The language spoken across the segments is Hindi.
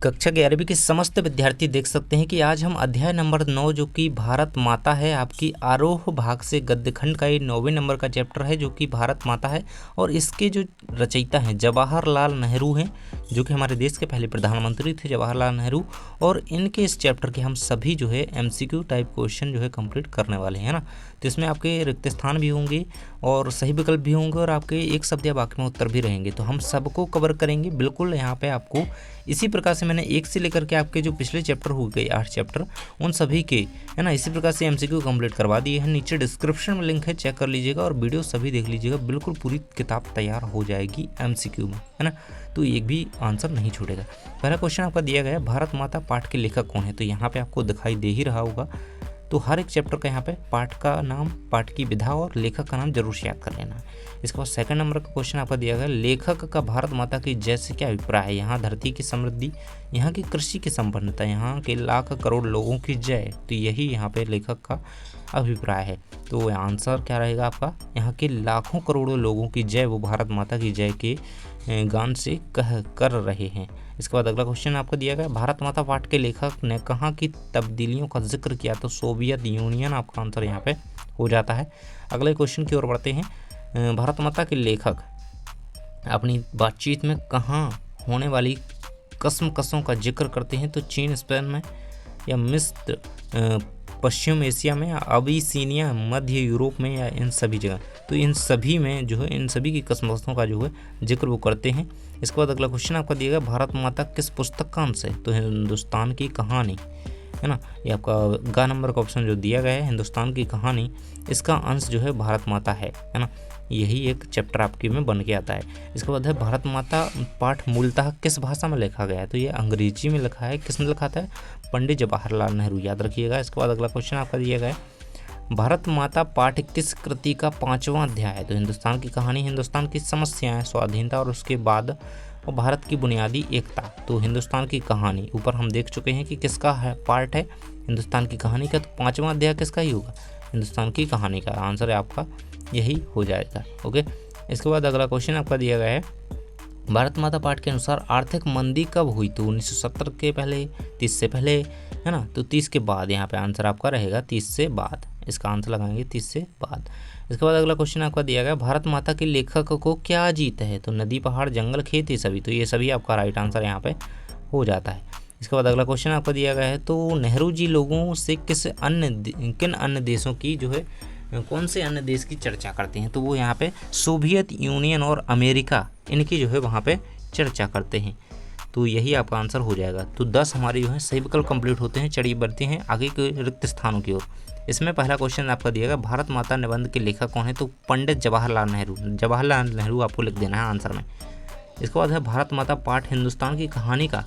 कक्षा 11वीं के समस्त विद्यार्थी देख सकते हैं कि आज हम अध्याय नंबर 9 जो कि भारत माता है आपकी आरोह भाग से गद्यखंड का ये 9वें नंबर का चैप्टर है जो कि भारत माता है। और इसके जो रचयिता हैं जवाहरलाल नेहरू हैं जो कि हमारे देश के पहले प्रधानमंत्री थे जवाहरलाल नेहरू। और इनके इस चैप्टर के हम सभी जो है MCQ टाइप क्वेश्चन जो है कंप्लीट करने वाले हैं ना। तो इसमें आपके रिक्त स्थान भी होंगे और सही विकल्प भी होंगे और आपके एक शब्द या वाक्य में उत्तर भी रहेंगे। तो हम सबको कवर करेंगे बिल्कुल। यहाँ पे आपको इसी प्रकार से मैंने एक से लेकर के आपके जो पिछले चैप्टर हो गए 8 चैप्टर उन सभी के है ना इसी प्रकार से MCQ कंप्लीट करवा दिए हैं। नीचे डिस्क्रिप्शन में लिंक है, चेक कर लीजिएगा और वीडियो सभी देख लीजिएगा। बिल्कुल पूरी किताब तैयार हो जाएगी MCQ में, है ना। तो एक भी आंसर नहीं छूटेगा। पहला क्वेश्चन आपका दिया गया है भारत माता पाठ के लेखक कौन है। तो यहाँ पे आपको दिखाई दे ही रहा होगा। तो हर एक चैप्टर का यहाँ पे पाठ का नाम, पाठ की विधा और लेखक का नाम जरूर से याद कर लेना है। इसके बाद सेकंड नंबर का क्वेश्चन आपका दिया गया लेखक का भारत माता की जय से क्या अभिप्राय है। यहाँ धरती की समृद्धि, यहाँ की कृषि की संपन्नता, यहाँ के लाख करोड़ लोगों की जय। तो यही यहाँ पे लेखक का अभिप्राय है। तो आंसर क्या रहेगा आपका, यहाँ के लाखों करोड़ों लोगों की जय वो भारत माता की जय के गान से कर रहे हैं। इसके बाद अगला क्वेश्चन आपको दिया गया भारत माता पाठ के लेखक ने कहाँ की तब्दीलियों का जिक्र किया। तो सोवियत यूनियन आपका आंसर यहाँ पे हो जाता है। अगले क्वेश्चन की ओर बढ़ते हैं। भारत माता के लेखक अपनी बातचीत में कहाँ होने वाली कसमकसों का जिक्र करते हैं। तो चीन, स्पेन में या मिस्र, पश्चिम एशिया में या अबिसिनिया, मध्य यूरोप में या इन सभी जगह। तो इन सभी में जो है इन सभी की कसमकसों का जो है जिक्र वो करते हैं। इसके बाद अगला क्वेश्चन आपका दिया गया भारत माता किस पुस्तक का अंश है। तो हिंदुस्तान की कहानी, है ना। ये आपका ग नंबर का ऑप्शन जो दिया गया है हिंदुस्तान की कहानी, इसका अंश जो है भारत माता है ना। यही एक चैप्टर आपके में बन के आता है। इसके बाद है भारत माता पाठ मूलतः किस भाषा में लिखा गया है। तो ये अंग्रेजी में लिखा है। किस में लिखा था, पंडित जवाहरलाल नेहरू, याद रखिएगा। इसके बाद अगला क्वेश्चन आपका दिया गया है भारत माता पाठ किस कृति का 5वां अध्याय है। तो हिंदुस्तान की कहानी, हिंदुस्तान की समस्याएं, स्वाधीनता और उसके बाद और भारत की बुनियादी एकता। तो हिंदुस्तान की कहानी ऊपर हम देख चुके हैं कि किसका है पार्ट है, हिंदुस्तान की कहानी का। तो 5वां अध्याय किसका ही होगा, हिंदुस्तान की कहानी का। आंसर है आपका यही हो जाएगा। ओके। इसके बाद अगला क्वेश्चन आपका दिया गया है भारत माता पाठ के अनुसार आर्थिक मंदी कब हुई। तो 1970 के पहले, 30 से पहले, है ना। तो 30 के बाद यहाँ पे आंसर आपका रहेगा 30 से बाद। इसका आंसर लगाएंगे 30 से बाद। इसके बाद अगला क्वेश्चन आपका दिया गया भारत माता के लेखक को क्या जीत है। तो नदी, पहाड़, जंगल, खेत, ये सभी। तो ये सभी आपका राइट आंसर यहाँ पे हो जाता है। इसके बाद अगला क्वेश्चन आपका दिया गया है तो नेहरू जी लोगों से किन अन्य देशों की जो है कौन से अन्य देश की चर्चा करते हैं। तो वो यहाँ पे सोवियत यूनियन और अमेरिका इनकी जो है वहाँ पे चर्चा करते हैं। तो यही आपका आंसर हो जाएगा। तो 10 हमारे जो है सही विकल्प कंप्लीट होते हैं। चलिए बढ़ते हैं आगे के रिक्त स्थानों की ओर। इसमें पहला क्वेश्चन आपका दिया गया भारत माता निबंध के लेखक कौन है। तो पंडित जवाहरलाल नेहरू, जवाहरलाल नेहरू आपको लिख देना है आंसर में। इसके बाद है भारत माता पाठ हिंदुस्तान की कहानी का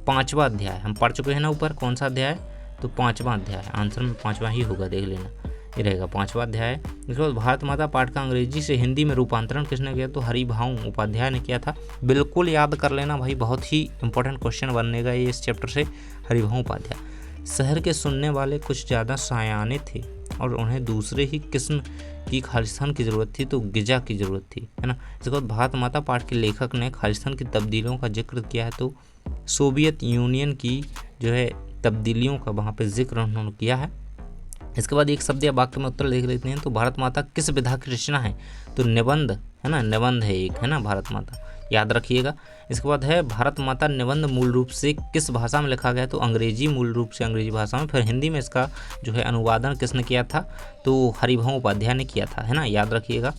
5वां अध्याय। हम पढ़ चुके हैं ना ऊपर, कौन सा अध्याय। तो 5वां अध्याय। आंसर में 5वां ही होगा, देख लेना, ये रहेगा 5वां अध्याय। इसके बाद भारत माता पाठ का अंग्रेजी से हिंदी में रूपांतरण किसने किया। तो हरिभाऊ उपाध्याय ने किया था। बिल्कुल याद कर लेना भाई, बहुत ही इंपॉर्टेंट क्वेश्चन बनेगा ये इस चैप्टर से। हरिभाऊ उपाध्याय शहर के सुनने वाले कुछ ज़्यादा सायाने थे और उन्हें दूसरे ही किस्म की खालिस्तान की ज़रूरत थी। तो गिजा की ज़रूरत थी, है ना। इसके बाद भारत माता पाठ के लेखक ने खालिस्तान की तब्दीलियों का जिक्र किया है। तो सोवियत यूनियन की जो है तब्दीलियों का वहाँ पे जिक्र उन्होंने किया है। इसके बाद एक शब्द या वाक्य में उत्तर देख लेते हैं। तो भारत माता किस विधा की रचना है। तो निबंध, है ना, निबंध है एक, है ना भारत माता, याद रखिएगा। इसके बाद है भारत माता निबंध मूल रूप से किस भाषा में लिखा गया। तो अंग्रेजी, मूल रूप से अंग्रेजी भाषा में। फिर हिंदी में इसका जो है अनुवादन किसने किया था। तो हरिभाऊ उपाध्याय ने किया था, है ना, याद रखिएगा।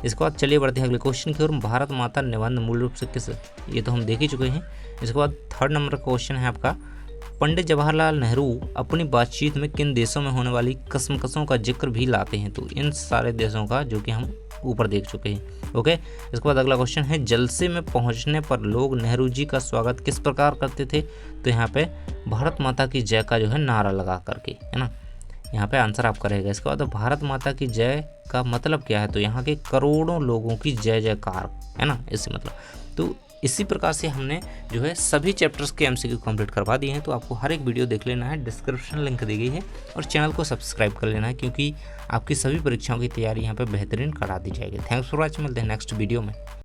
इसके बाद चलिए बढ़ते हैं अगले क्वेश्चन की ओर। भारत माता निबंध मूल रूप से किस, ये तो हम देख ही चुके हैं। इसके बाद थर्ड नंबर का क्वेश्चन है आपका पंडित जवाहरलाल नेहरू अपनी बातचीत में किन देशों में होने वाली कसमकसों का जिक्र भी लाते हैं। तो इन सारे देशों का जो कि हम ऊपर देख चुके हैं। ओके। इसके बाद अगला क्वेश्चन है जलसे में पहुंचने पर लोग नेहरू जी का स्वागत किस प्रकार करते थे। तो यहाँ पे भारत माता की जय का जो है नारा लगा करके, है ना। यहाँ पे आंसर आपका रहेगा। इसके बाद भारत माता की जय का मतलब क्या है। तो यहाँ के करोड़ों लोगों की जय जयकार, है ना, इससे मतलब। तो इसी प्रकार से हमने जो है सभी चैप्टर्स के MCQ कंप्लीट करवा दिए हैं। तो आपको हर एक वीडियो देख लेना है, डिस्क्रिप्शन लिंक दी गई है और चैनल को सब्सक्राइब कर लेना है क्योंकि आपकी सभी परीक्षाओं की तैयारी यहाँ पे बेहतरीन करा दी जाएगी। थैंक्स फॉर वॉचिंग, मिलते हैं नेक्स्ट वीडियो में।